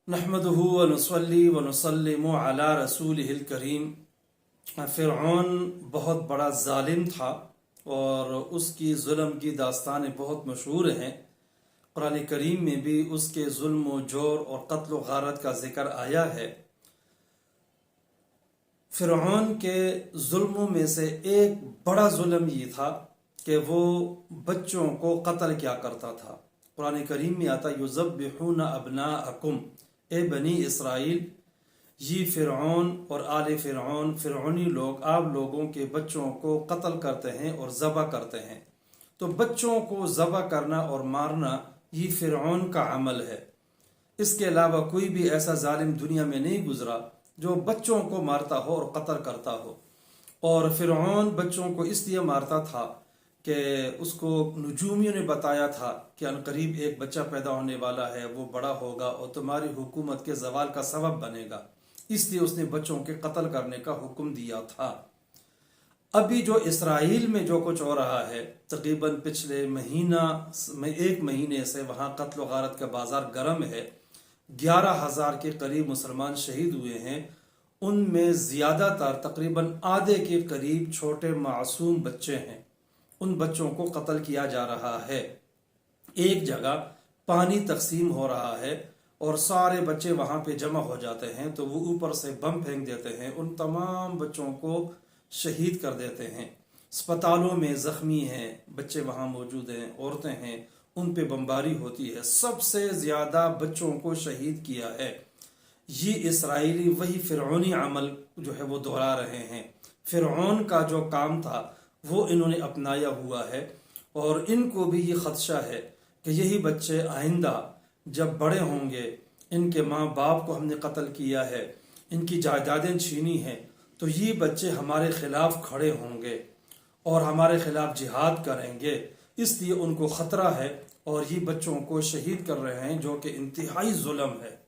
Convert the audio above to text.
नहमदुहु व नुसल्ली व नुसल्लिमु अला रसूलिहिल करीम। फ़िरऔन बहुत बड़ा जालिम था और उसकी जुल्म की दास्तानें बहुत मशहूर हैं। कुरान करीम में भी उसके जुल्म जोर और कत्ल गारत का जिक्र आया है। फ़िरऔन के जुल्मों में से एक बड़ा जुल्म ये था कि वो बच्चों को कत्ल क्या करता था। कुरान करीम में आता युज़ब्बिहून अब्नाअकुम, ए बनी इसराइल, ये फ़िरऔन और आले फ़िरऔन फ़िरऔनी लोग आप लोगों के बच्चों को कत्ल करते हैं और ज़बह करते हैं। तो बच्चों को ज़बह करना और मारना ये फ़िरऔन का अमल है। इसके अलावा कोई भी ऐसा जालिम दुनिया में नहीं गुजरा जो बच्चों को मारता हो और कत्ल करता हो। और फ़िरऔन बच्चों को इसलिए मारता था कि उसको नजूमियों ने बताया था कि अनकरीब एक बच्चा पैदा होने वाला है, वो बड़ा होगा और तुम्हारी हुकूमत के जवाल का सबब बनेगा, इसलिए उसने बच्चों के कत्ल करने का हुक्म दिया था। अभी जो इसराइल में जो कुछ हो रहा है, तकरीबन पिछले एक महीने से वहाँ कत्ल गारत का बाजार गर्म है। 11,000 के करीब मुसलमान शहीद हुए हैं। उनमें ज़्यादातर तकरीबन आधे के करीब छोटे मासूम बच्चे हैं। उन बच्चों को कत्ल किया जा रहा है। एक जगह पानी तकसीम हो रहा है और सारे बच्चे वहाँ पे जमा हो जाते हैं, तो वो ऊपर से बम फेंक देते हैं, उन तमाम बच्चों को शहीद कर देते हैं। अस्पतालों में ज़ख्मी हैं बच्चे वहाँ मौजूद हैं, औरतें हैं, उन पे बमबारी होती है। सबसे ज़्यादा बच्चों को शहीद किया है। ये इसराइली वही फ़िरऔनी अमल जो है वो दोहरा रहे हैं। फ़िरऔन का जो काम था वो इन्होंने अपनाया हुआ है और इनको भी ये खदशा है कि यही बच्चे आइंदा जब बड़े होंगे, इनके माँ बाप को हमने कत्ल किया है, इनकी जायदादें छीनी हैं, तो ये बच्चे हमारे खिलाफ खड़े होंगे और हमारे खिलाफ जिहाद करेंगे। इसलिए उनको ख़तरा है और ये बच्चों को शहीद कर रहे हैं, जो कि इंतहाई जुल्म है।